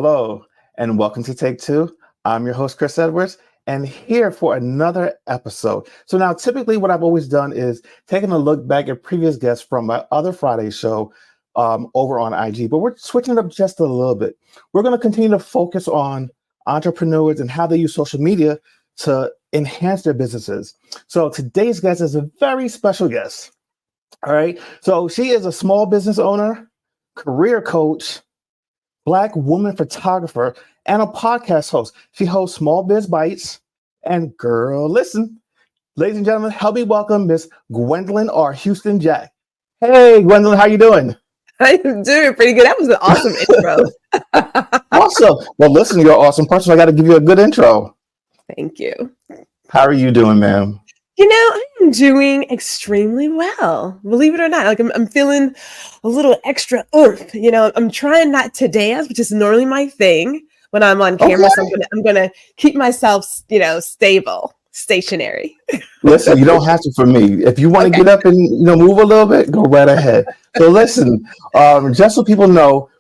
Hello, and welcome to Take Two. I'm your host, Chris Edwards, and here for another episode. So now, typically what I've always done is taking a look back at previous guests from my other Friday show over on IG, but we're switching it up just a little bit. We're going to continue to focus on entrepreneurs and how they use social media to enhance their businesses. So today's guest is a very special guest. All right. So she is a small business owner, career coach, Black woman photographer, and a podcast host. She hosts Small Biz Bites and Girl Listen. Ladies and gentlemen, help me welcome Miss Gwendolyn Houston Jack. Hey, Gwendolyn, how you doing? I'm doing pretty good. That was an awesome intro. Awesome. Well, listen, you're an awesome person. I got to give you a good intro. Thank you. How are you doing, ma'am? I'm doing extremely well. Believe it or not, like I'm feeling a little extra oomph. I'm trying not to dance, which is normally my thing when I'm on camera. Okay. So I'm gonna keep myself, stationary. Listen, you don't have to for me. If you want to get up and move a little bit, go right ahead. So listen, just so people know,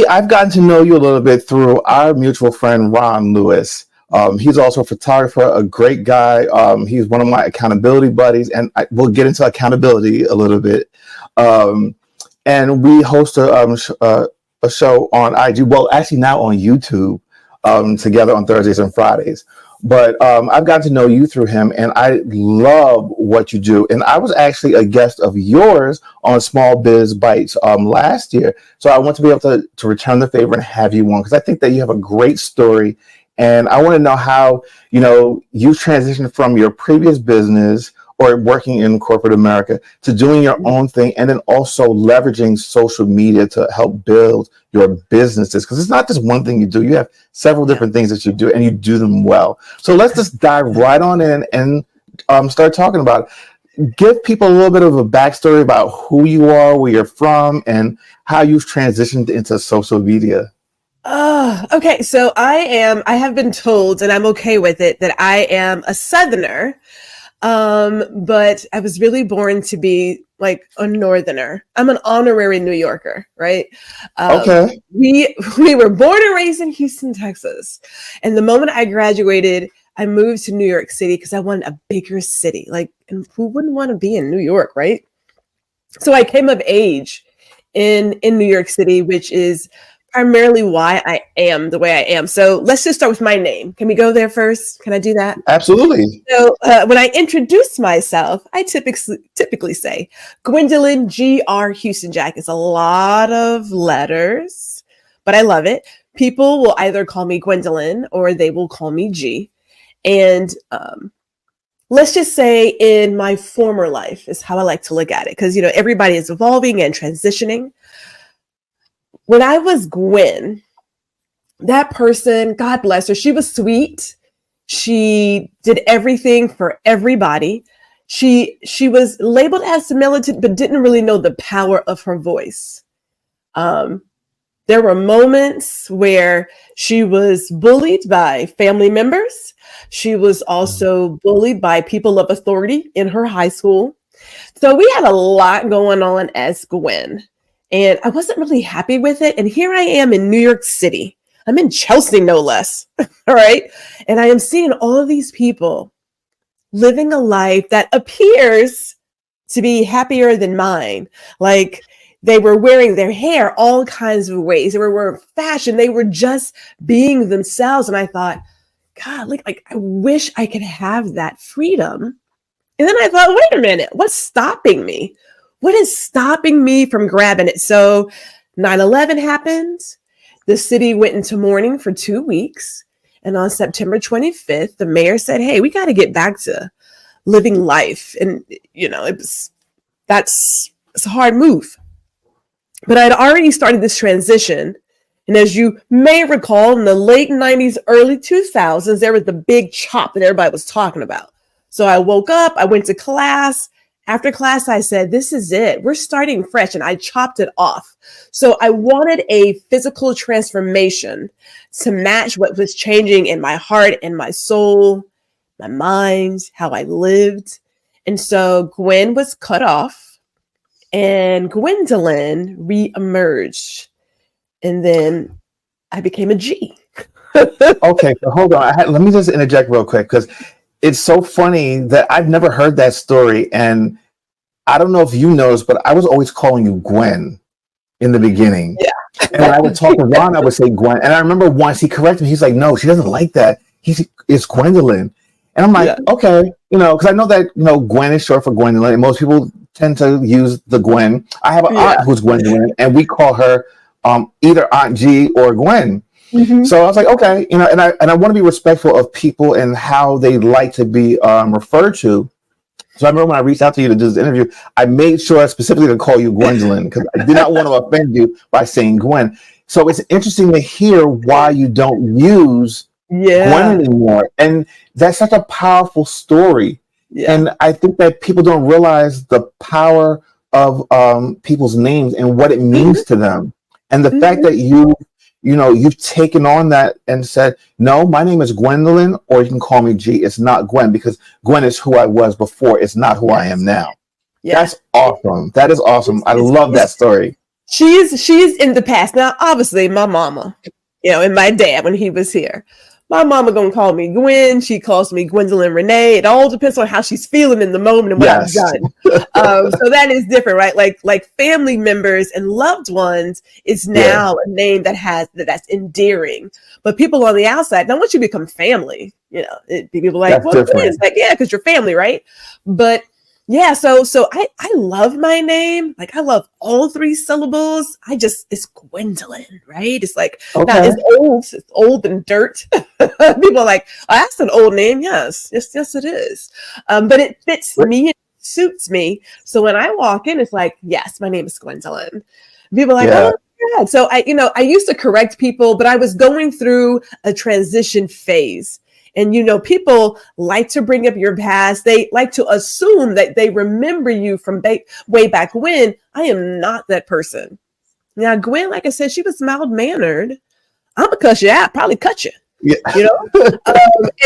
I've gotten to know you a little bit through our mutual friend Ron Lewis. He's also a photographer, a great guy. He's one of my accountability buddies, and we'll get into accountability a little bit. And we host a show on IG. Well, actually now on YouTube, together on Thursdays and Fridays. But I've gotten to know you through him, and I love what you do. And I was actually a guest of yours on Small Biz Bites last year. So I want to be able to return the favor and have you on, because I think that you have a great story. And I want to know how, you transitioned from your previous business or working in corporate America to doing your own thing, and then also leveraging social media to help build your businesses. Because it's not just one thing you do. You have several different things that you do, and you do them well. So let's just dive right on in and start talking about it. Give people a little bit of a backstory about who you are, where you're from, and how you've transitioned into social media. Okay. So I have been told, and I'm okay with it, that I am a Southerner. But I was really born to be like a Northerner. I'm an honorary New Yorker, right? Okay. We were born and raised in Houston, Texas. And the moment I graduated, I moved to New York City because I wanted a bigger city. And who wouldn't want to be in New York, right? So I came of age in New York City, which is primarily why I am the way I am. So let's just start with my name. Can we go there first? Can I do that? Absolutely. So when I introduce myself, I typically say Gwendolyn G.R. Houston Jack. It's a lot of letters, but I love it. People will either call me Gwendolyn or they will call me G. And let's just say in my former life is how I like to look at it, because, everybody is evolving and transitioning. When I was Gwen, that person, God bless her, she was sweet. She did everything for everybody. She was labeled as militant, but didn't really know the power of her voice. There were moments where she was bullied by family members. She was also bullied by people of authority in her high school. So we had a lot going on as Gwen. And I wasn't really happy with it. And here I am in New York City. I'm in Chelsea, no less. All right. And I am seeing all of these people living a life that appears to be happier than mine. Like they were wearing their hair all kinds of ways. They were wearing fashion. They were just being themselves. And I thought, God, like I wish I could have that freedom. And then I thought, wait a minute, what's stopping me? What is stopping me from grabbing it? So 9/11 happened. The city went into mourning for 2 weeks. And on September 25th, the mayor said, hey, we got to get back to living life. And, it's a hard move. But I'd already started this transition. And as you may recall, in the late 90s, early 2000s, there was the big chop that everybody was talking about. So I woke up, I went to class. After class, I said, this is it. We're starting fresh. And I chopped it off. So I wanted a physical transformation to match what was changing in my heart and my soul, my mind, how I lived. And so Gwen was cut off and Gwendolyn reemerged. And then I became a G. Okay, so hold on. Let me just interject real quick because it's so funny that I've never heard that story, and I don't know if you noticed, but I was always calling you Gwen in the beginning. Yeah. And when I would talk to Ron, I would say Gwen. And I remember once he corrected me. He's like, "No, she doesn't like that. It's Gwendolyn." And I'm like, Yeah. "Okay, because I know that Gwen is short for Gwendolyn, and most people tend to use the Gwen. I have an aunt who's Gwendolyn, and we call her either Aunt G or Gwen." Mm-hmm. So I was like, okay, and I want to be respectful of people and how they like to be referred to. So I remember when I reached out to you to do this interview, I made sure specifically to call you Gwendolyn because I did not want to offend you by saying Gwen. So it's interesting to hear why you don't use Gwen anymore, and that's such a powerful story. Yeah. And I think that people don't realize the power of people's names and what it means to them, and the fact that you've taken on that and said, no, my name is Gwendolyn, or you can call me G. It's not Gwen because Gwen is who I was before. It's not who I am now. Yeah. That's awesome. That is awesome. I love that story. She's in the past. Now, obviously, my mama, and my dad when he was here. My mama gonna call me Gwen. She calls me Gwendolyn Renee. It all depends on how she's feeling in the moment and what I've done. So that is different, right? Like family members and loved ones is now a name that's endearing. But people on the outside, now once you become family, people are like, well, it's like, yeah, because you're family, right? But yeah, so I love my name. Like I love all 3 syllables. It's Gwendolyn, right? It's like, now it's old and dirt. People are like, oh, that's an old name. Yes, it is. But it fits me, it suits me. So when I walk in, it's like, yes, my name is Gwendolyn. People are like, oh my God. So I used to correct people, but I was going through a transition phase. And, people like to bring up your past. They like to assume that they remember you from way back when. I am not that person. Now, Gwen, like I said, she was mild-mannered. I'm going to cuss you out, probably cut you,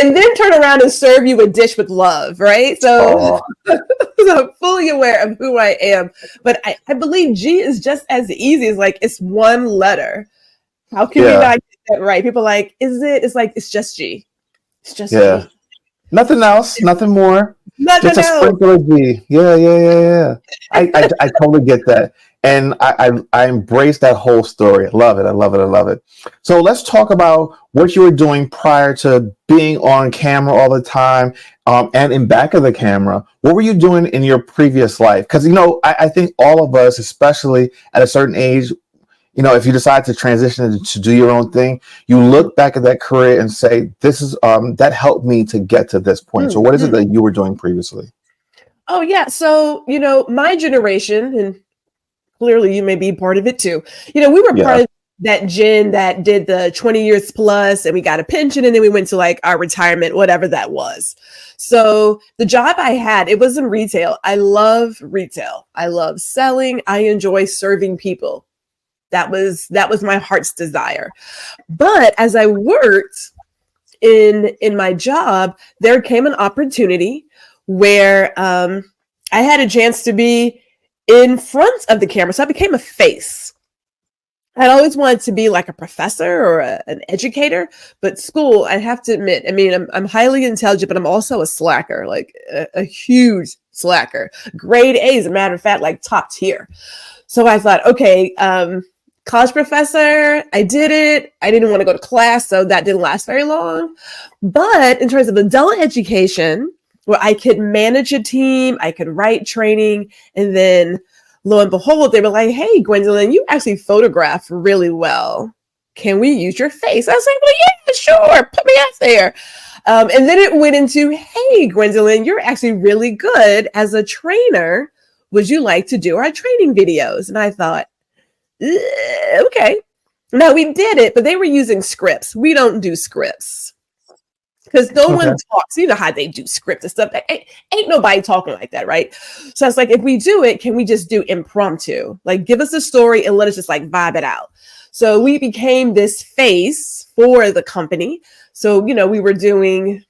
and then turn around and serve you a dish with love, right? So, so I'm fully aware of who I am. But I believe G is just as easy as it's one letter. How can we not get that right? People are like, is it? It's like, it's just G. It's just G. Nothing else, nothing more. Nothing just a sprinkle of G. Yeah. I totally get that. And I embrace that whole story. I love it. So let's talk about what you were doing prior to being on camera all the time and in back of the camera. What were you doing in your previous life? Because, I think all of us, especially at a certain age, if you decide to transition to do your own thing, you look back at that career and say, this is that helped me to get to this point. So what is it that you were doing previously? Oh, yeah. So, my generation, and clearly you may be part of it too. We were part of that gen that did the 20 years plus and we got a pension and then we went to our retirement, whatever that was. So the job I had, it was in retail. I love retail. I love selling. I enjoy serving people. That was my heart's desire. But as I worked in my job, there came an opportunity where I had a chance to be in front of the camera. So I became a face. I'd always wanted to be like a professor or an educator, but school, I have to admit, I'm highly intelligent, but I'm also a slacker, a huge slacker. Grade A, as a matter of fact, top tier. So I thought, okay, college professor, I did it. I didn't want to go to class, so that didn't last very long. But in terms of adult education, where I could manage a team, I could write training, and then lo and behold, they were like, hey, Gwendolyn, you actually photograph really well. Can we use your face? I was like, well, yeah, sure. Put me out there. And then it went into, hey, Gwendolyn, you're actually really good as a trainer. Would you like to do our training videos? And I thought, okay. Now we did it, but they were using scripts. We don't do scripts because no one talks. You know how they do script and stuff. Ain't nobody talking like that, right? So it's like, if we do it, can we just do impromptu? Give us a story and let us just vibe it out. So we became this face for the company. So, we were doing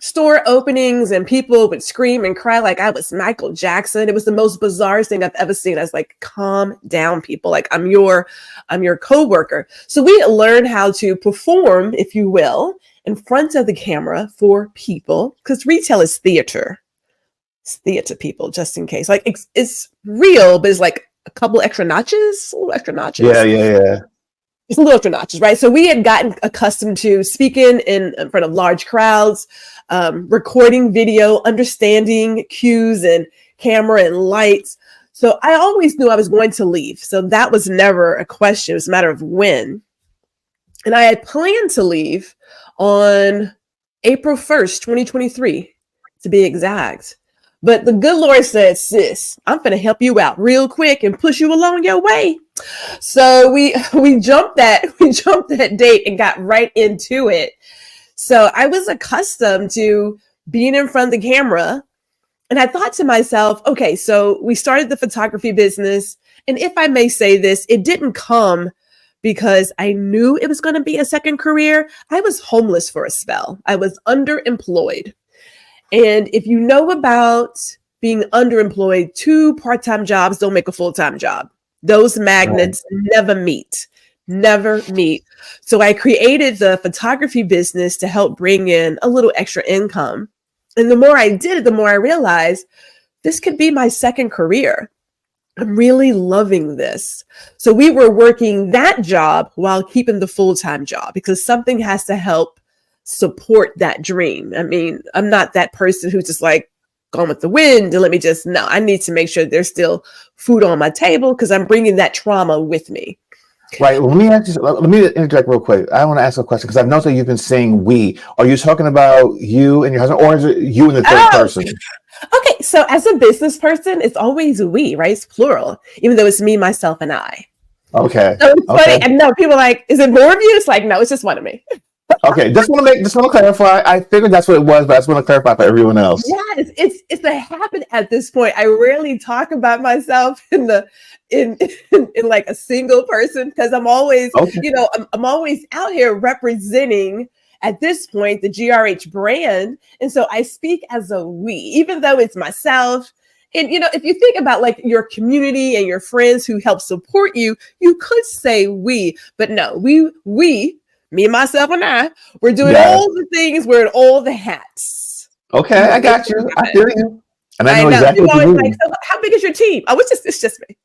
store openings and people would scream and cry like I was Michael Jackson. It was the most bizarre thing I've ever seen. I was like, calm down, people. Like I'm your coworker. So we learned how to perform, if you will, in front of the camera for people, because retail is theater. It's theater, people, just in case. Like it's real, but it's like a couple extra notches, a little extra notches. Yeah. It's a little extra notches, right? So we had gotten accustomed to speaking in front of large crowds, recording video, understanding cues and camera and lights. So I always knew I was going to leave. So that was never a question. It was a matter of when. And I had planned to leave on April 1st, 2023, to be exact. But the good Lord said, sis, I'm going to help you out real quick and push you along your way. So we jumped that date and got right into it. So I was accustomed to being in front of the camera. And I thought to myself, okay, so we started the photography business. And if I may say this, it didn't come because I knew it was going to be a second career. I was homeless for a spell. I was underemployed. And if you know about being underemployed, 2 part-time jobs don't make a full-time job. Those magnets never meet. So I created the photography business to help bring in a little extra income. And the more I did it, the more I realized this could be my second career. I'm really loving this. So we were working that job while keeping the full-time job because something has to help support that dream. I mean, I'm not that person who's just like gone with the wind and no, I need to make sure there's still food on my table because I'm bringing that trauma with me. Right. Let me interject real quick. I want to ask a question because I've noticed that you've been saying we. Are you talking about you and your husband, or is it you and the third person? Okay. So as a business person, it's always we, right? It's plural, even though it's me, myself, and I. Okay. So it's funny. And no, people are like, is it more of you? It's like, no, it's just one of me. Okay, just want to clarify. I figured that's what it was, but I just want to clarify for everyone else. Yes, it's a habit at this point. I rarely talk about myself in like a single person because I'm always, I'm always out here representing at this point the GRH brand, and so I speak as a we, even though it's myself. And if you think about like your community and your friends who help support you, you could say we, but no, we. Me, myself, and I, we're doing all the things, wearing all the hats. Okay, I got you. I feel you. And I know exactly what you mean. Like, so how big is your team? Oh, it's just me.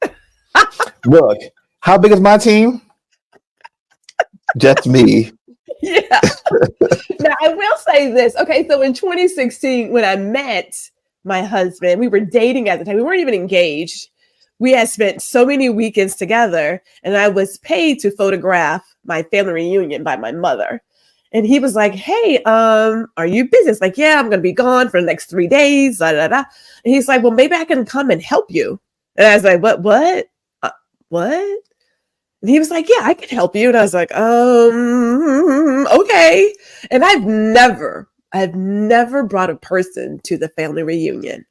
Look, how big is my team? Just me. Yeah. Now, I will say this. Okay, so in 2016, when I met my husband, we were dating at the time. We weren't even engaged. We had spent so many weekends together, and I was paid to photograph my family reunion by my mother. And he was like, hey, are you busy? It's like, yeah, I'm going to be gone for the next 3 days. Da, da, da. And he's like, well, maybe I can come and help you. And I was like, what? And he was like, yeah, I can help you. And I was like, okay. And I've never brought a person to the family reunion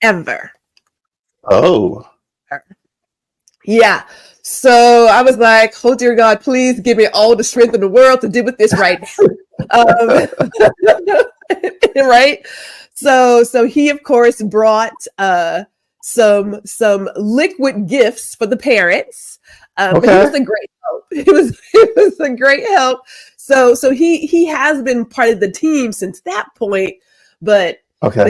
ever. Oh. Yeah. So I was like, oh, dear God, please give me all the strength in the world to deal with this right now. Right. So he, of course, brought some liquid gifts for the parents. But he was a great help. It was a great help. So he has been part of the team since that point, but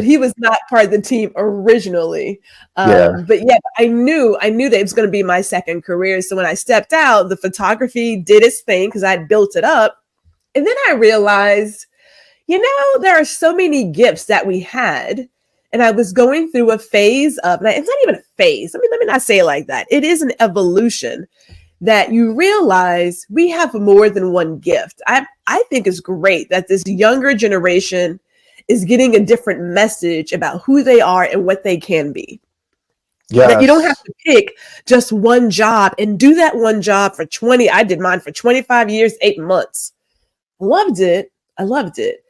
he was not part of the team originally. But yeah, I knew that it was going to be my second career. So when I stepped out, the photography did its thing because I built it up. And then I realized, there are so many gifts that we had. And I was going through a phase of, it's not even a phase. Let me not say it like that. It is an evolution that you realize we have more than one gift. I think it's great that this younger generation is getting a different message about who they are and what they can be. Yes. That you don't have to pick just one job and do that one job for 20. I did mine for 25 years, 8 months. I loved it.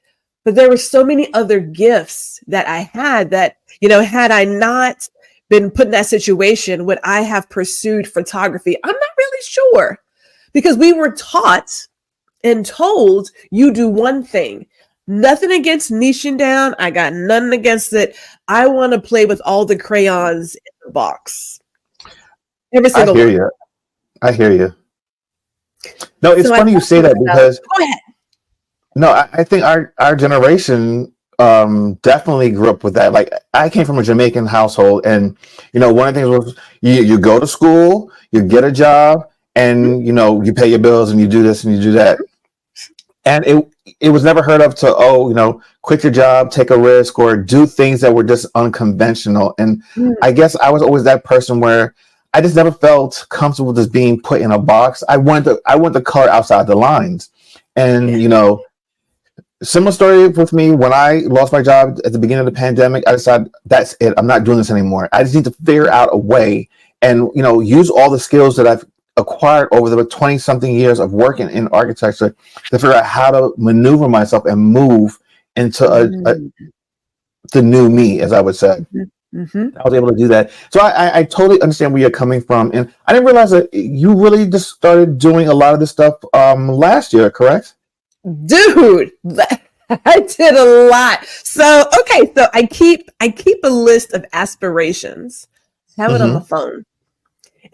But there were so many other gifts that I had that, had I not been put in that situation, would I have pursued photography? I'm not really sure, because we were taught and told you do one thing. Nothing against niching down. I got nothing against it. I want to play with all the crayons in the box. Every I single hear one. you. I hear you. No, it's So I funny you thought say to that myself, because go ahead. no, I think our generation definitely grew up with that. Like I came from a Jamaican household, and one of the things was you go to school, you get a job, and you pay your bills and you do this and you do that. And it was never heard of to quit your job, take a risk, or do things that were just unconventional. And Mm, I guess I was always that person where I just never felt comfortable just being put in a box. I want the color outside the lines. yeah. And similar story with me when I lost my job at the beginning of the pandemic. I decided that's it. I'm not doing this anymore. I just need to figure out a way and use all the skills that I've acquired over the 20 something years of working in architecture to figure out how to maneuver myself and move into Mm, the new me, as I would say. mhm, mhm. I was able to do that. So I totally understand where you're coming from. And I didn't realize that you really just started doing a lot of this stuff last year, correct? Dude, I did a lot. So, okay, so I keep a list of aspirations. I have it on my Mm-hmm. phone.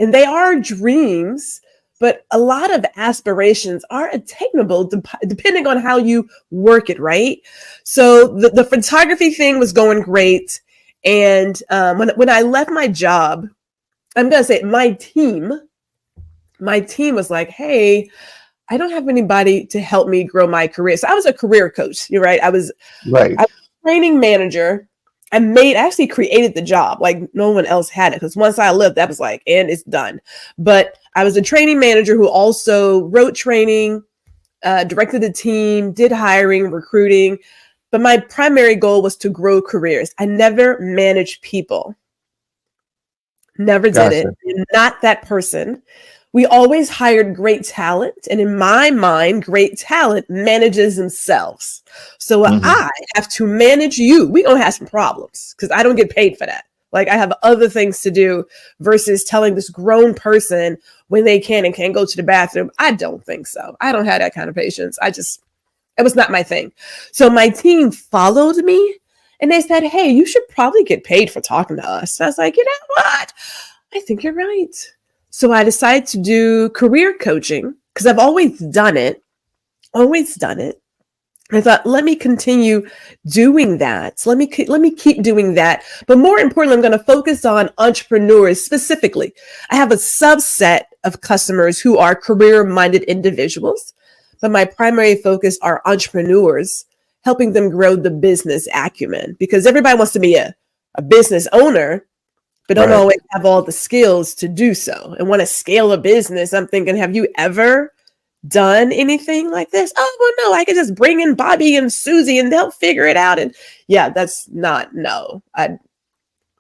And they are dreams, but a lot of aspirations are attainable depending on how you work it, right? So the photography thing was going great. And when I left my job, I'm going to say my team was like, hey, I don't have anybody to help me grow my career. So I was a career coach. You're right. Right. I was a training manager. I actually created the job. Like no one else had it. Because once I left, that was like, and it's done. But I was a training manager who also wrote training, directed the team, did hiring, recruiting. But my primary goal was to grow careers. I never managed people. Never did it. Gotcha. I'm not that person. We always hired great talent. And in my mind, great talent manages themselves. So Mm-hmm. I have to manage you. We're going to have some problems because I don't get paid for that. Like I have other things to do versus telling this grown person when they can and can't go to the bathroom. I don't think so. I don't have that kind of patience. It was not my thing. So my team followed me and they said, hey, you should probably get paid for talking to us. And I was like, you know what? I think you're right. So I decided to do career coaching because I've always done it. Always done it. I thought, let me continue doing that. So let me keep doing that. But more importantly, I'm going to focus on entrepreneurs specifically. I have a subset of customers who are career-minded individuals, but my primary focus are entrepreneurs, helping them grow the business acumen because everybody wants to be a business owner, but don't Right. always have all the skills to do so and want to scale a business. I'm thinking, have you ever done anything like this? Oh, well, no, I could just bring in Bobby and Susie and they'll figure it out. And yeah, that's not, no,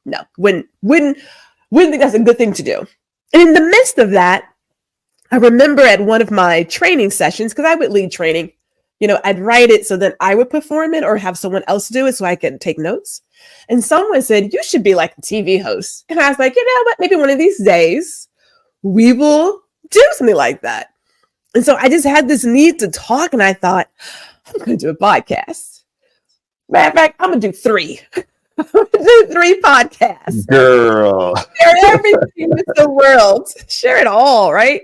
no, wouldn't think that's a good thing to do. And in the midst of that, I remember at one of my training sessions, because I would lead training, I'd write it so that I would perform it or have someone else do it so I could take notes. And someone said, you should be like a TV host. And I was like, you know what? Maybe one of these days we will do something like that. And so I just had this need to talk, and I thought, I'm going to do a podcast. Matter of fact, I'm going to do 3. I'm going to do 3 podcasts. Girl. Share everything with the world. Share it all, right?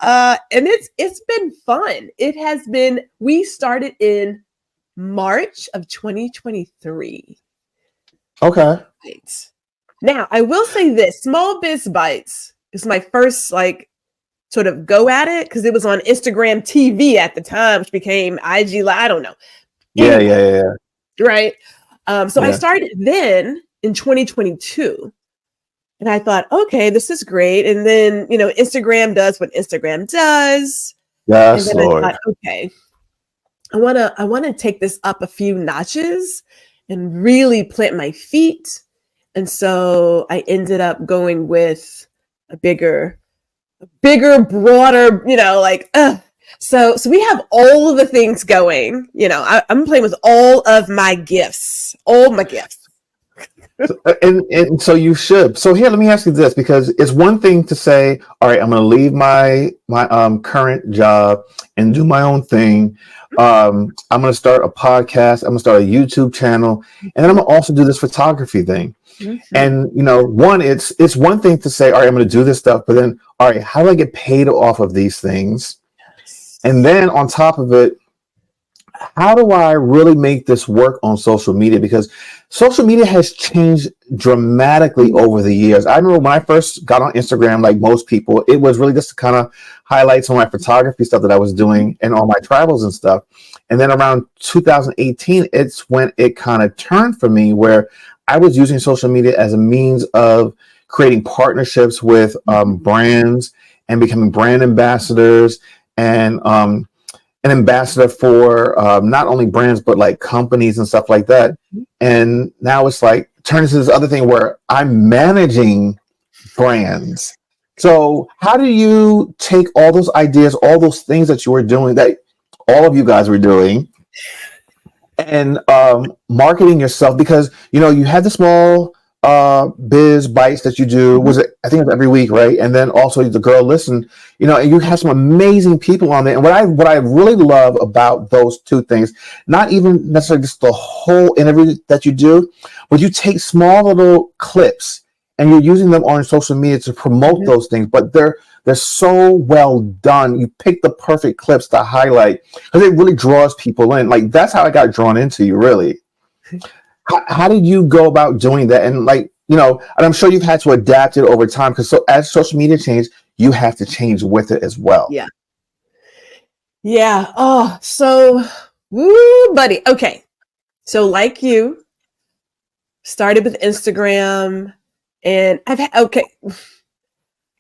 And it's been fun. It has been. We started in March of 2023. Okay. Right. Now, I will say this: Small Biz Bites is my first sort of go at it because it was on Instagram TV at the time, which became IG Live. I don't know. Yeah, Anyway, yeah, yeah, right. So I yeah. started then in 2022. And I thought, okay, this is great. And then, Instagram does what Instagram does. And Yes, then I Lord. thought, okay, I want to take this up a few notches and really plant my feet. And so I ended up going with a bigger, broader, so we have all of the things going. I'm playing with all of my gifts, all my gifts. And so you should. So here, let me ask you this, because it's one thing to say, all right, I'm going to leave my current job and do my own thing. I'm going to start a podcast. I'm going to start a YouTube channel, and then I'm going to also do this photography thing. And it's one thing to say, all right, I'm going to do this stuff, but then, all right, how do I get paid off of these things? And then on top of it, how do I really make this work on social media? Because social media has changed dramatically over the years. I remember when I first got on Instagram, like most people, it was really just to kind of highlight some of my photography stuff that I was doing and all my travels and stuff. And then around 2018, it's when it kind of turned for me, where I was using social media as a means of creating partnerships with brands and becoming brand ambassadors, and an ambassador for not only brands, but like companies and stuff like that. And now it's like turned into this other thing where I'm managing brands. So how do you take all those ideas, all those things that you were doing, that all of you guys were doing, and marketing yourself? Because you had the small biz bites that you do, was it, I think it's every week, right? And then also the Girl Listen, and you have some amazing people on there. And what I really love about those two things, not even necessarily just the whole interview that you do, but you take small little clips and you're using them on social media to promote those things, but they're so well done. You pick the perfect clips to highlight, because it really draws people in. Like, that's how I got drawn into you, really. How did you go about doing that? And and I'm sure you've had to adapt it over time, because as social media changed, you have to change with it as well. Yeah. Yeah. Oh, so, woo, buddy. Okay. So like you, started with Instagram, and okay.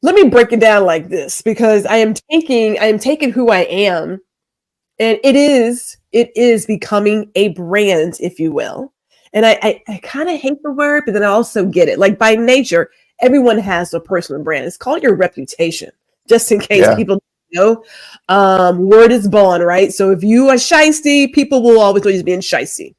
Let me break it down like this, because I am taking who I am, and it is becoming a brand, if you will. And I kind of hate the word, but then I also get it. Like, by nature, everyone has a personal brand. It's called your reputation, just in case people don't know. Word is bond, right? So if you are shiesty, people will always know you being shiesty.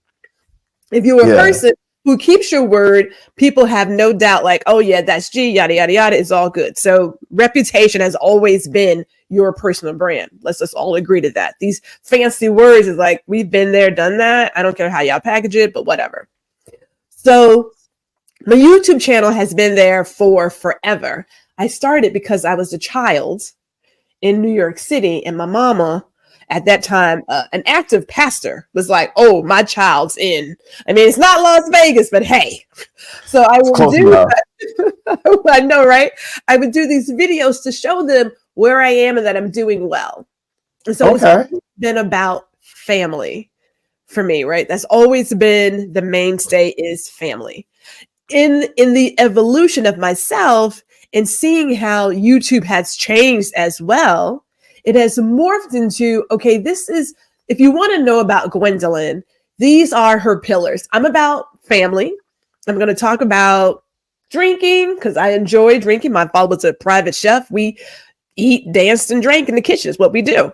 If you're a person who keeps your word, people have no doubt, like, oh yeah, that's G, yada, yada, yada, it's all good. So reputation has always been your personal brand. Let's just all agree to that. These fancy words is like, we've been there, done that. I don't care how y'all package it, but whatever. So my YouTube channel has been there for forever. I started because I was a child in New York City, and my mama, at that time, an active pastor, was like, oh, my child's in. I mean, it's not Las Vegas, but hey. So I would do, I know, right? I would do these videos to show them where I am and that I'm doing well. And so it's always been about family for me, right? That's always been the mainstay, is family. In the evolution of myself and seeing how YouTube has changed as well, it has morphed into, okay, this is, if you want to know about Gwendolyn, these are her pillars. I'm about family. I'm going to talk about drinking, because I enjoy drinking. My father was a private chef. We eat, danced, and drank in the kitchen is what we do.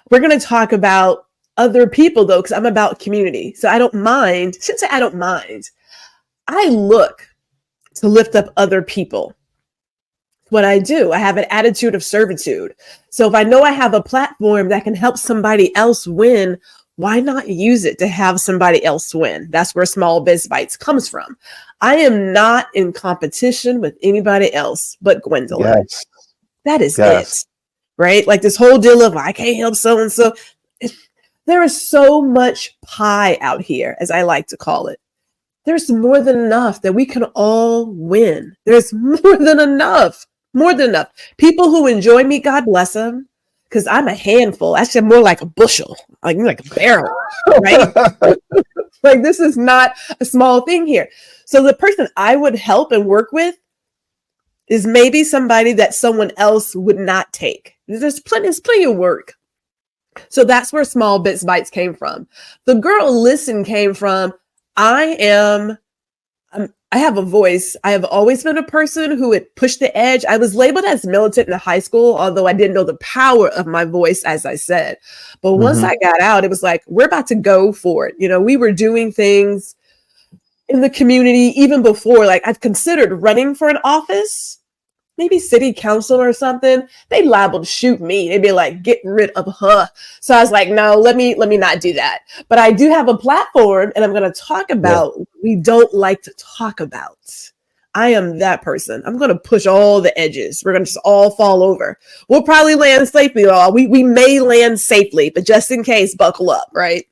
We're going to talk about other people, though, because I'm about community. So I don't mind. Shouldn't say I don't mind. I look to lift up other people. What I do, I have an attitude of servitude. So if I know I have a platform that can help somebody else win, why not use it to have somebody else win? That's where Small Biz Bites comes from. I am not in competition with anybody else but Gwendolyn. Yes. That is it, right? Like this whole deal of I can't help so-and-so. There is so much pie out here, as I like to call it. There's more than enough that we can all win. There's more than enough. More than enough. People who enjoy me, God bless them, because I'm a handful. Actually, I'm more like a bushel, like a barrel, right? Like, this is not a small thing here. So the person I would help and work with is maybe somebody that someone else would not take. There's plenty of work. So that's where Small Bits Bites came from. The Girl Listen came from, I have a voice. I have always been a person who would push the edge. I was labeled as militant in high school, although I didn't know the power of my voice, as I said. But once I got out, it was like, we're about to go for it. We were doing things in the community, even before, like I've considered running for an office, maybe city council or something. They liable to shoot me. They'd be like, get rid of her. So I was like, no, let me not do that. But I do have a platform, and I'm going to talk about what we don't like to talk about. I am that person. I'm going to push all the edges. We're going to just all fall over. We'll probably land safely, y'all. We may land safely, but just in case, buckle up, right?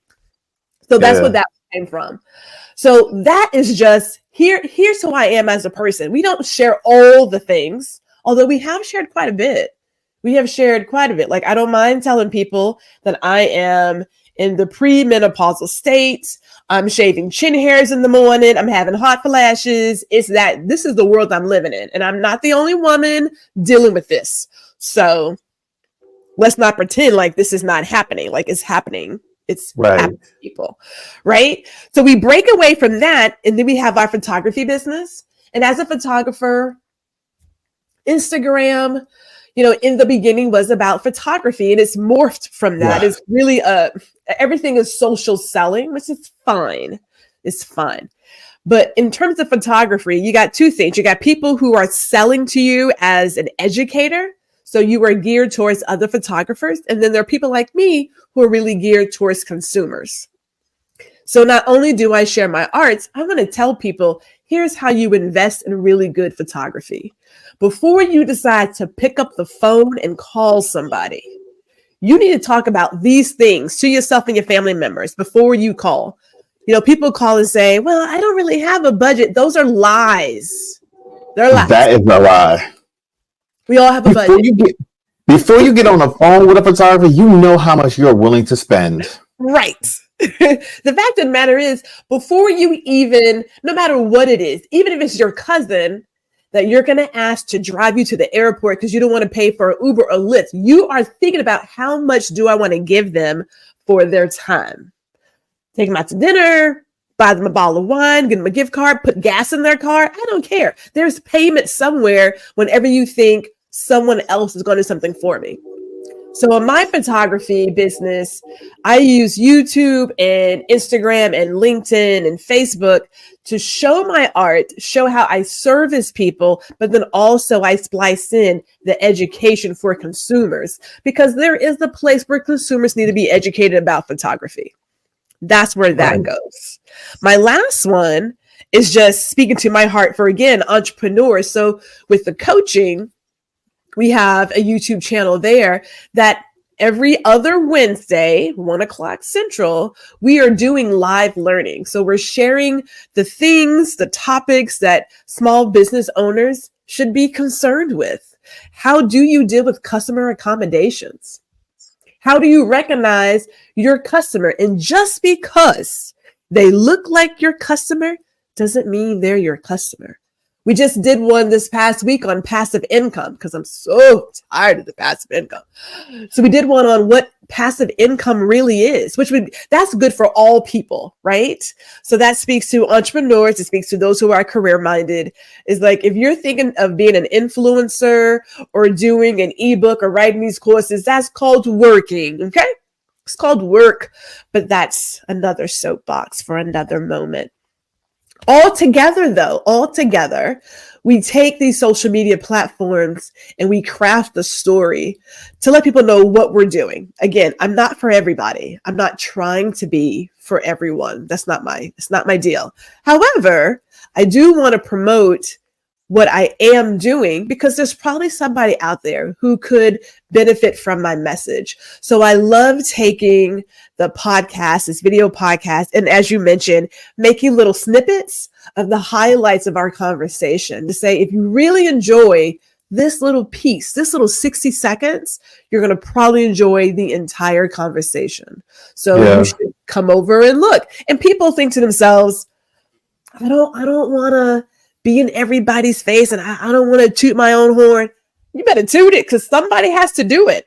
So that's what that came from. So that is just here's who I am as a person. We don't share all the things, although we have shared quite a bit. Like, I don't mind telling people that I am in the premenopausal state. I'm shaving chin hairs in the morning. I'm having hot flashes. This is the world I'm living in. And I'm not the only woman dealing with this. So let's not pretend like this is not happening. Like, it's happening. It's happening to people, right? So we break away from that, and then we have our photography business. And as a photographer, Instagram, in the beginning was about photography, and it's morphed from that. Yeah. It's really everything is social selling, which is fine. It's fun. But in terms of photography, you got two things. You got people who are selling to you as an educator. So you are geared towards other photographers. And then there are people like me who are really geared towards consumers. So not only do I share my arts, I want to tell people, here's how you invest in really good photography. Before you decide to pick up the phone and call somebody, you need to talk about these things to yourself and your family members before you call. People call and say, well, I don't really have a budget. Those are lies. They're lies. That is a lie. We all have a budget. Before you get on the phone with a photographer, you know how much you're willing to spend. Right. The fact of the matter is, before you even, no matter what it is, even if it's your cousin that you're going to ask to drive you to the airport because you don't want to pay for Uber or Lyft, you are thinking about how much do I want to give them for their time. Take them out to dinner, buy them a bottle of wine, give them a gift card, put gas in their car. I don't care. There's payment somewhere whenever you think someone else is going to do something for me. So in my photography business, I use YouTube and Instagram and LinkedIn and Facebook to show my art, show how I service people, but then also I splice in the education for consumers, because there is a place where consumers need to be educated about photography. That's where that goes. My last one is just speaking to my heart for, again, entrepreneurs. So with the coaching, we have a YouTube channel there that every other Wednesday, 1:00 Central, we are doing live learning. So we're sharing the things, the topics that small business owners should be concerned with. How do you deal with customer accommodations? How do you recognize your customer? And just because they look like your customer doesn't mean they're your customer. We just did one this past week on passive income because I'm so tired of the passive income. So we did one on what passive income really is, that's good for all people, right? So that speaks to entrepreneurs. It speaks to those who are career minded. It's like, if you're thinking of being an influencer or doing an ebook or writing these courses, that's called working. Okay. It's called work, but that's another soapbox for another moment. All together, we take these social media platforms and we craft the story to let people know what we're doing. Again, I'm not for everybody. I'm not trying to be for everyone. It's not my deal. However, I do want to promote what I am doing because there's probably somebody out there who could benefit from my message. So I love taking the podcast, this video podcast, and as you mentioned, making little snippets of the highlights of our conversation to say, if you really enjoy this little piece, this little 60 seconds, you're going to probably enjoy the entire conversation. So you should come over and look. And people think to themselves, I don't want to be in everybody's face and I don't want to toot my own horn. You better toot it because somebody has to do it.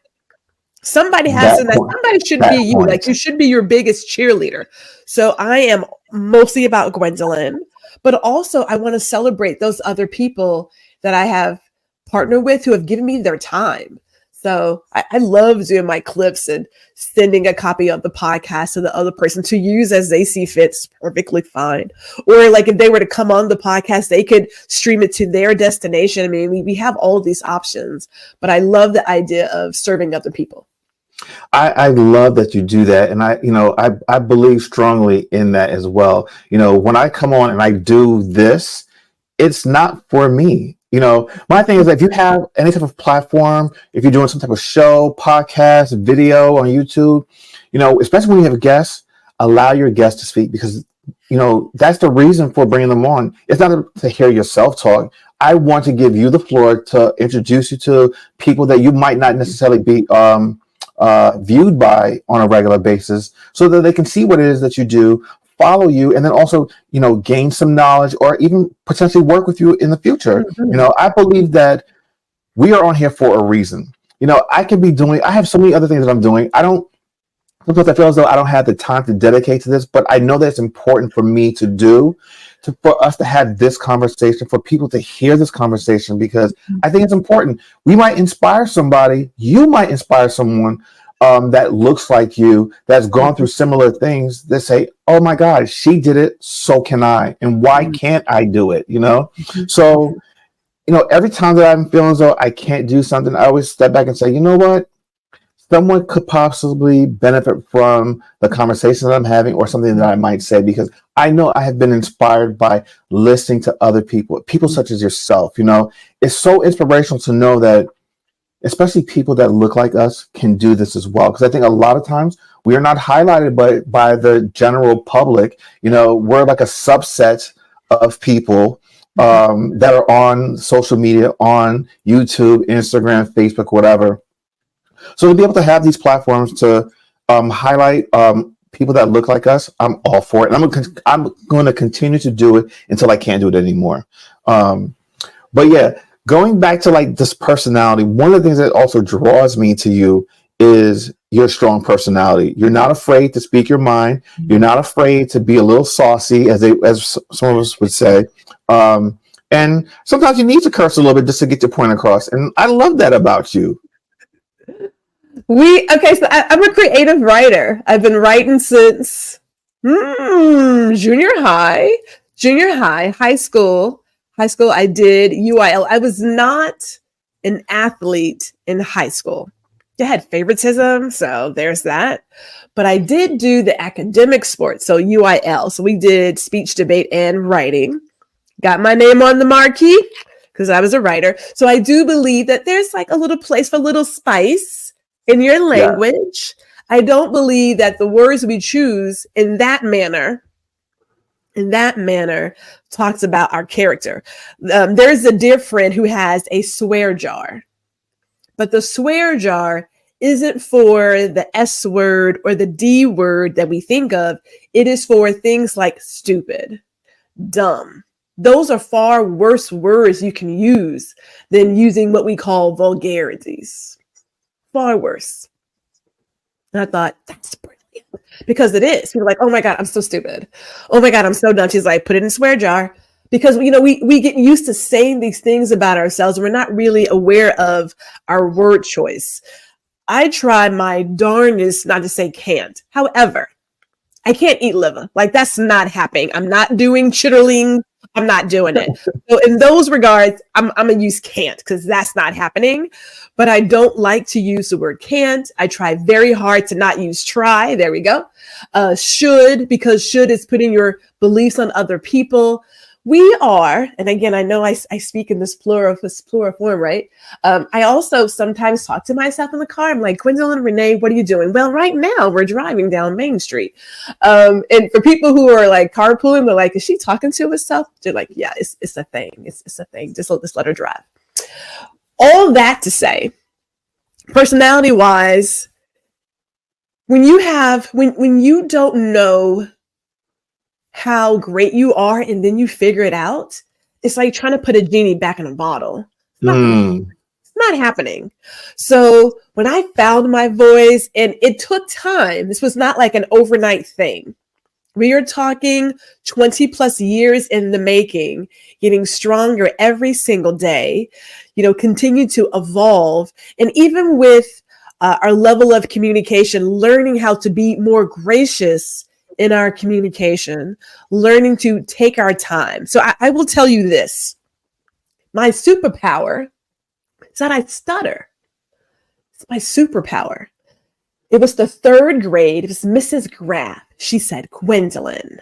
Somebody has to. Somebody should be you. Like, you should be your biggest cheerleader. So I am mostly about Gwendolyn, but also I want to celebrate those other people that I have partnered with who have given me their time. So I love doing my clips and sending a copy of the podcast to the other person to use as they see fit. It's perfectly fine. Or like if they were to come on the podcast, they could stream it to their destination. I mean, we have all of these options, but I love the idea of serving other people. I love that you do that. And I believe strongly in that as well. When I come on and I do this, it's not for me. My thing is that if you have any type of platform, if you're doing some type of show, podcast, video on YouTube, especially when you have guests, allow your guests to speak, because, that's the reason for bringing them on. It's not to hear yourself talk. I want to give you the floor to introduce you to people that you might not necessarily be viewed by on a regular basis, so that they can see what it is that you do, follow you, and then also, gain some knowledge, or even potentially work with you in the future. I believe that we are on here for a reason. I have so many other things that I'm doing. Sometimes I feel as though I don't have the time to dedicate to this, but I know that it's important for me to do, for us to have this conversation, for people to hear this conversation, because I think it's important. We might inspire somebody. You might inspire someone that looks like you, that's gone through similar things, that say, oh my God, she did it, so can I. And why can't I do it? So, every time that I'm feeling as though I can't do something, I always step back and say, you know what? Someone could possibly benefit from the conversation that I'm having, or something that I might say, because I know I have been inspired by listening to other people such as yourself. It's so inspirational to know that, especially people that look like us, can do this as well. Because I think a lot of times we are not highlighted by the general public. We're like a subset of people that are on social media, on YouTube, Instagram, Facebook, whatever. So to be able to have these platforms to highlight people that look like us, I'm all for it. And I'm going to continue to do it until I can't do it anymore. But yeah, going back to like this personality, one of the things that also draws me to you is your strong personality. You're not afraid to speak your mind. You're not afraid to be a little saucy, as some of us would say. And sometimes you need to curse a little bit just to get your point across. And I love that about you. So I'm a creative writer. I've been writing since junior high, high school. I did UIL. I was not an athlete in high school. I had favoritism, so there's that. But I did do the academic sports, so UIL. So we did speech, debate, and writing. Got my name on the marquee because I was a writer. So I do believe that there's like a little place for a little spice in your language. Yeah. I don't believe that the words we choose in that manner talks about our character. There's a dear friend who has a swear jar, but the swear jar isn't for the S word or the D word that we think of. It is for things like stupid, dumb. Those are far worse words you can use than using what we call vulgarities. Far worse. And I thought, that's brilliant. Because it is. People are like, oh my God, I'm so stupid. Oh my God, I'm so dumb. She's like, put it in a swear jar. Because, we get used to saying these things about ourselves. And we're not really aware of our word choice. I try my darndest not to say can't. However, I can't eat liver. Like, that's not happening. I'm not doing chitterling. I'm not doing it. So in those regards, I'm going to use can't, because that's not happening. But I don't like to use the word can't. I try very hard to not use try. There we go. Should, because should is putting your beliefs on other people. We are, and again, I know I speak in this plural form, right? I also sometimes talk to myself in the car. I'm like, Gwendolyn, Renee, what are you doing? Well, right now we're driving down Main Street. And for people who are like carpooling, they're like, is she talking to herself? They're like, yeah, it's a thing. It's a thing. Just let her drive. All that to say, personality wise, when you don't know how great you are and then you figure it out, it's like trying to put a genie back in a bottle. It's not happening. So when I found my voice, and it took time, this was not like an overnight thing. We are talking 20 plus years in the making, getting stronger every single day, continue to evolve. And even with our level of communication, learning how to be more gracious in our communication, learning to take our time. So I will tell you this. My superpower is that I stutter. It's my superpower. It was the third grade. It was Mrs. Graff. She said, Gwendolyn,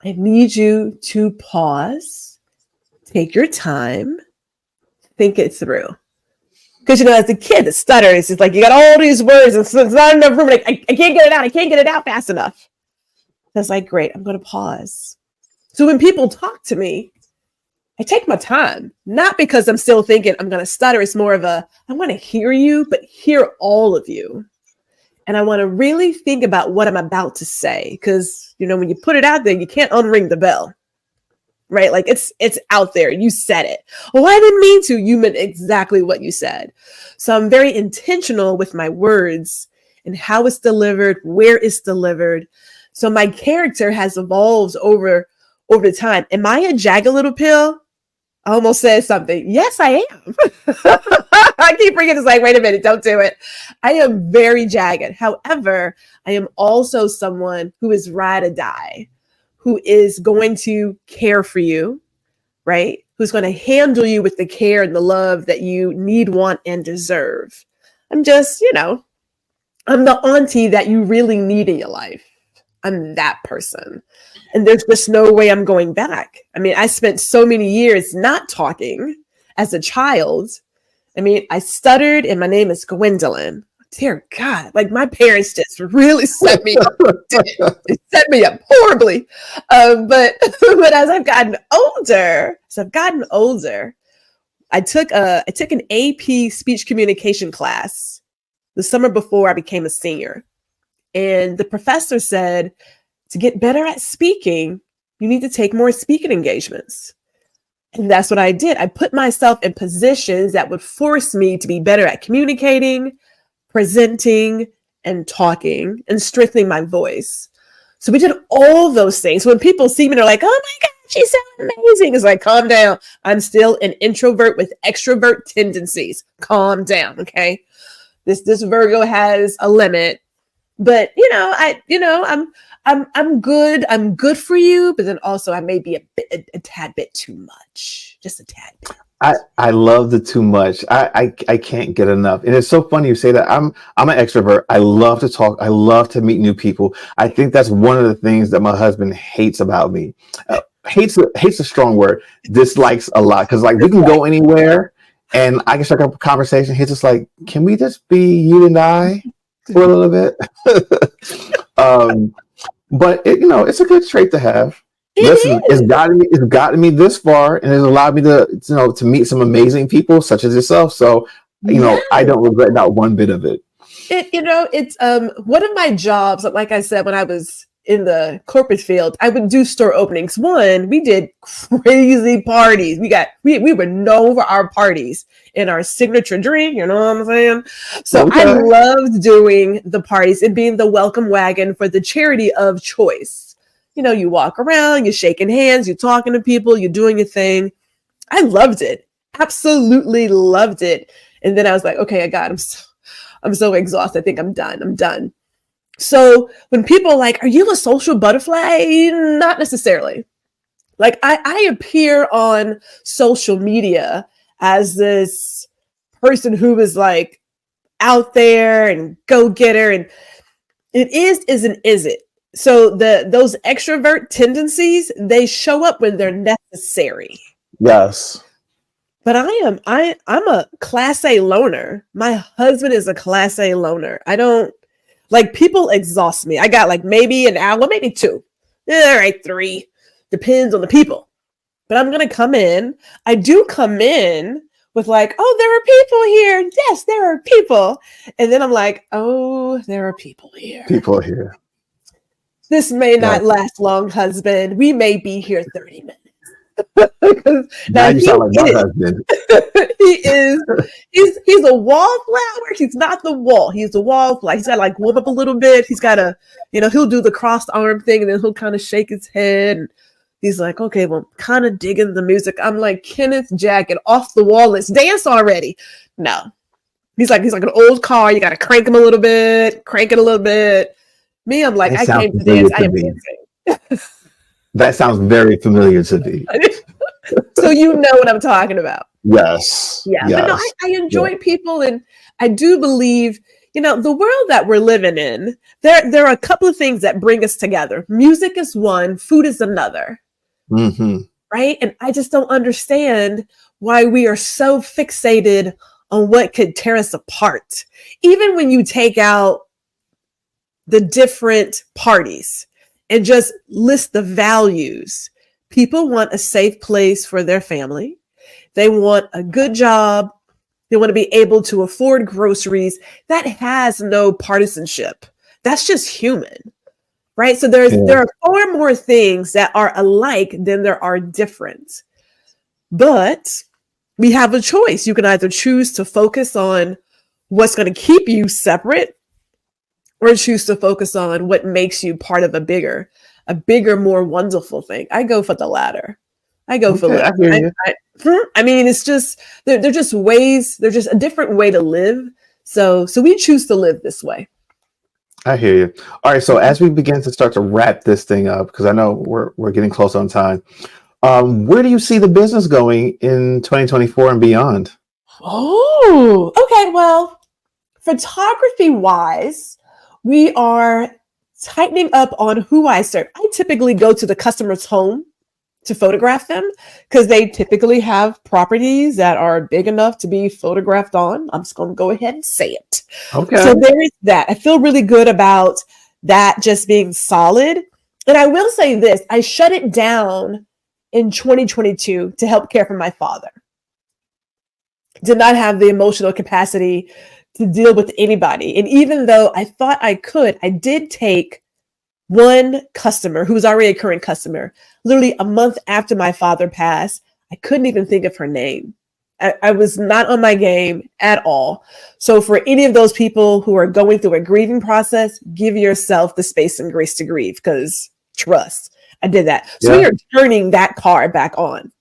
I need you to pause, take your time, think it through. Because, as a kid, the stutter is just like, you got all these words and it's not enough room. Like, I can't get it out. I can't get it out fast enough. I was like, great, I'm going to pause. So when people talk to me, I take my time, not because I'm still thinking I'm going to stutter. It's more of I want to hear you, but hear all of you. And I want to really think about what I'm about to say. Because, when you put it out there, you can't unring the bell, right? Like it's out there. You said it. Well, I didn't mean to. You meant exactly what you said. So I'm very intentional with my words and how it's delivered, where it's delivered. So my character has evolved over time. Am I a jagged little pill? I almost said something. Yes, I am. I keep bringing this like, wait a minute, don't do it. I am very jagged. However, I am also someone who is ride or die, who is going to care for you, right? Who's going to handle you with the care and the love that you need, want, and deserve. I'm just, I'm the auntie that you really need in your life. I'm that person. And there's just no way I'm going back. I mean, I spent so many years not talking as a child. I mean, I stuttered and my name is Gwendolyn. Dear God, like my parents just really set me up. They set me up horribly. But as I've gotten older, I took an AP speech communication class the summer before I became a senior. And the professor said, to get better at speaking, you need to take more speaking engagements. And that's what I did. I put myself in positions that would force me to be better at communicating, presenting, and talking, and strengthening my voice. So we did all those things. When people see me, they're like, oh my God, she sounds amazing. It's like, calm down. I'm still an introvert with extrovert tendencies. Calm down, okay? This Virgo has a limit. But I'm good. I'm good for you, but then also I may be a tad bit too much, just a tad bit. I love the too much. I can't get enough. And it's so funny you say that. I'm an extrovert. I love to talk. I love to meet new people. I think that's one of the things that my husband hates about me. Hates a strong word. Dislikes a lot because we can go anywhere and I can start up a conversation. He's just like, can we just be you and I for a little bit? But it's a good trait to have. Listen, it's gotten me this far, and it's allowed me to meet some amazing people such as yourself. So, I don't regret not one bit of it. It's one of my jobs. Like I said, when I was in the corporate field, I would do store openings. One, we did crazy parties. We were known for our parties and our signature drink. You know what I'm saying? So okay. I loved doing the parties and being the welcome wagon for the charity of choice. You walk around, you're shaking hands, you're talking to people, you're doing your thing. I loved it. Absolutely loved it. And then I was like, okay, I'm so exhausted. I think I'm done. So when people are like, are you a social butterfly? Not necessarily. Like I appear on social media as this person who is like out there and go-getter, and it isn't it? So those extrovert tendencies, they show up when they're necessary. Yes. But I'm a class A loner. My husband is a class A loner. I don't people exhaust me. I got maybe an hour, maybe 2. All right, 3. Depends on the people. But I'm going to come in. I do come in with oh, there are people here. Yes, there are people. And then I'm like, oh, there are people here. People here. This may not last long, husband. We may be here 30 minutes. Now you sound like my husband. He is. He's a wallflower. He's not the wall. He's a wallflower. He's got to like warm up a little bit. He's got to, he'll do the crossed arm thing, and then he'll kind of shake his head. And he's like, okay, well, I'm kind of digging the music. I'm like, Kenneth Jack, and off the wall. Let's dance already. No, he's like an old car. You got to crank him a little bit, crank it a little bit. Me, I'm like, I came to dance. I am dancing. That sounds very familiar to me. So you know what I'm talking about. Yes. Yeah. Yes. But no, I enjoy people, and I do believe, the world that we're living in, there are a couple of things that bring us together. Music is one, food is another. Mm-hmm. Right? And I just don't understand why we are so fixated on what could tear us apart. Even when you take out the different parties and just list the values. People want a safe place for their family. They want a good job. They want to be able to afford groceries. That has no partisanship. That's just human, right? So there are far more things that are alike than there are different. But we have a choice. You can either choose to focus on what's going to keep you separate, or choose to focus on what makes you part of a bigger, more wonderful thing. I go for the latter. I go for the I mean, it's just, they're just ways, they're just a different way to live. So we choose to live this way. I hear you. All right. So as we begin to start to wrap this thing up, because I know we're getting close on time, where do you see the business going in 2024 and beyond? Oh, okay. Well, photography wise, we are tightening up on who I serve. I typically go to the customer's home to photograph them because they typically have properties that are big enough to be photographed on. I'm just going to go ahead and say it. Okay. So there is that. I feel really good about that just being solid. And I will say this, I shut it down in 2022 to help care for my father. Did not have the emotional capacity to deal with anybody. And even though I thought I could, I did take one customer who was already a current customer, literally a month after my father passed. I couldn't even think of her name. I was not on my game at all. So for any of those people who are going through a grieving process, give yourself the space and grace to grieve, because trust, I did that. So we are turning that card back on.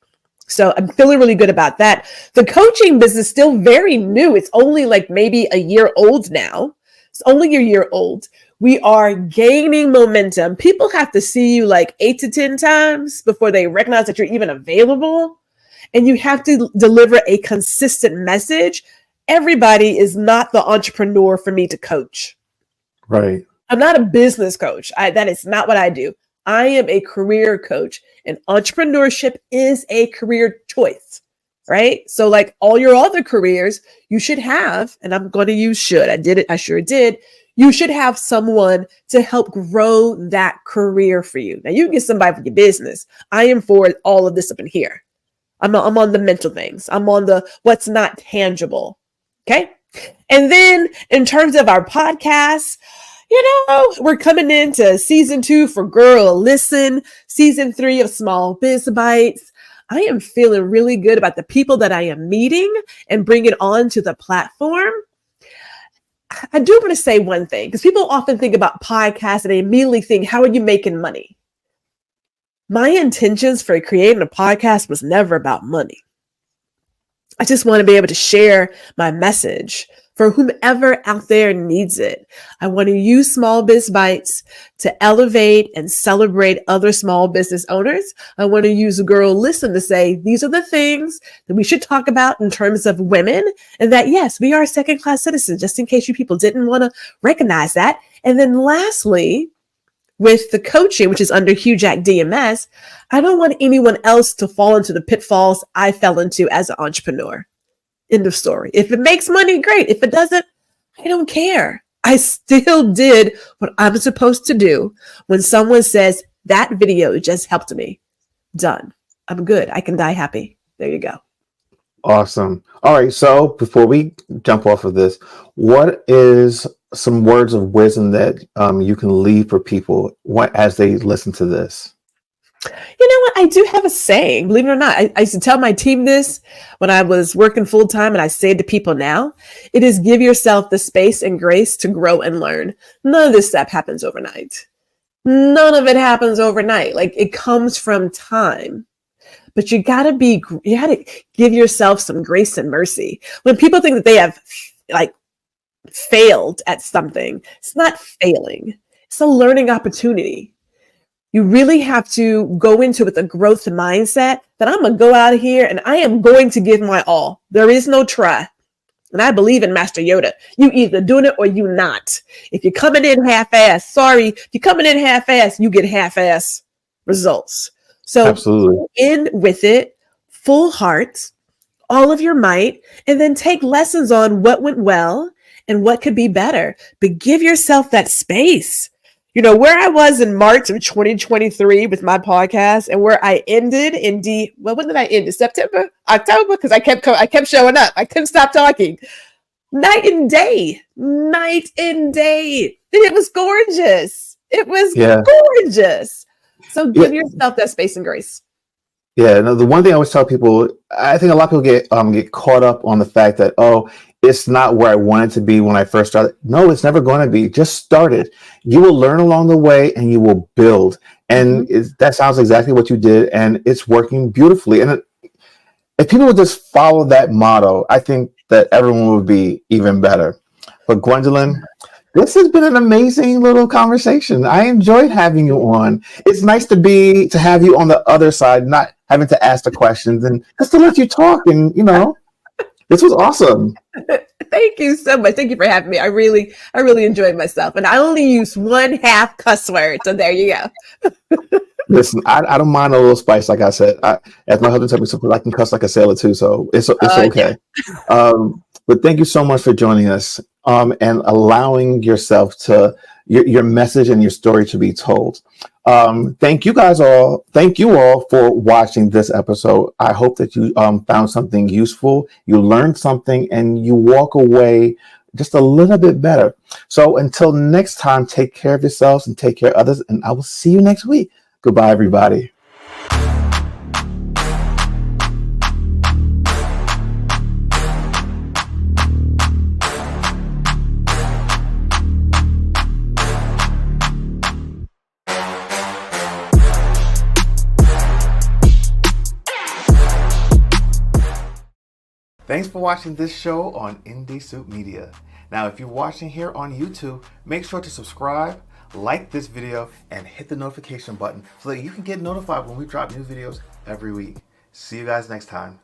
So I'm feeling really good about that. The coaching business is still very new. It's only like maybe a year old now. It's only a year old. We are gaining momentum. People have to see you like 8 to 10 times before they recognize that you're even available. And you have to deliver a consistent message. Everybody is not the entrepreneur for me to coach. Right. I'm not a business coach. That is not what I do. I am a career coach, and entrepreneurship is a career choice, right? So like all your other careers, you should have, and I'm going to use should. I did it. I sure did. You should have someone to help grow that career for you. Now you can get somebody for your business. I am for all of this up in here. I'm on the mental things. I'm on the what's not tangible. Okay. And then in terms of our podcast, we're coming into season 2 for Girl Listen, season 3 of Small Biz Bites. I am feeling really good about the people that I am meeting and bringing on to the platform. I do want to say one thing, because people often think about podcasts and they immediately think, how are you making money? My intentions for creating a podcast was never about money. I just want to be able to share my message for whomever out there needs it. I want to use Small Biz Bites to elevate and celebrate other small business owners. I want to use Girl Listen to say, these are the things that we should talk about in terms of women, and that, yes, we are second-class citizens, just in case you people didn't want to recognize that. And then lastly, with the coaching, which is under Hugh Jack DMS, I don't want anyone else to fall into the pitfalls I fell into as an entrepreneur. End of story. If it makes money, great. If it doesn't, I don't care. I still did what I'm supposed to do. When someone says that video just helped me, done. I'm good. I can die happy. There you go. Awesome. All right. So before we jump off of this, what is some words of wisdom that you can leave for people as they listen to this? You know what? I do have a saying, believe it or not. I used to tell my team this when I was working full time, and I say it to people now. It is give yourself the space and grace to grow and learn. None of this stuff happens overnight. None of it happens overnight. Like it comes from time. But you gotta give yourself some grace and mercy. When people think that they have like failed at something, it's not failing. It's a learning opportunity. You really have to go into it with a growth mindset that I'm going to go out of here and I am going to give my all. There is no try. And I believe in Master Yoda. You either doing it or you not. If you're coming in half-ass, sorry. If you're coming in half-ass, you get half-ass results. So Absolutely. go in with it, full heart, all of your might, and then take lessons on what went well and what could be better. But give yourself that space. You know, where I was in March of 2023 with my podcast and where I ended when did I end? September? October? Because I kept showing up. I couldn't stop talking. Night and day. Night and day. And it was gorgeous. It was gorgeous. So give yourself that space and grace. Yeah, no, the one thing I always tell people, I think a lot of people get caught up on the fact that, oh, it's not where I wanted to be when I first started. No, it's never going to be. Just start it. You will learn along the way and you will build. And that sounds exactly what you did. And it's working beautifully. And if people would just follow that motto, I think that everyone would be even better. But Gwendolyn, this has been an amazing little conversation. I enjoyed having you on. It's nice to have you on the other side, not having to ask the questions and just to let you talk. And, this was awesome. Thank you so much. Thank you for having me. I really enjoyed myself. And I only used 1/2 cuss word. So there you go. Listen, I don't mind a little spice. Like I said, as my husband told me, something I can cuss like a sailor too. So it's okay. Yeah. But thank you so much for joining us and allowing yourself to your message and your story to be told. Thank you all for watching this episode. I hope that you found something useful, you learned something, and you walk away just a little bit better. So until next time, take care of yourselves and take care of others, and I will see you next week. Goodbye, everybody. Thanks for watching this show on Indie Soup Media. Now, if you're watching here on YouTube, make sure to subscribe, like this video, and hit the notification button so that you can get notified when we drop new videos every week. See you guys next time.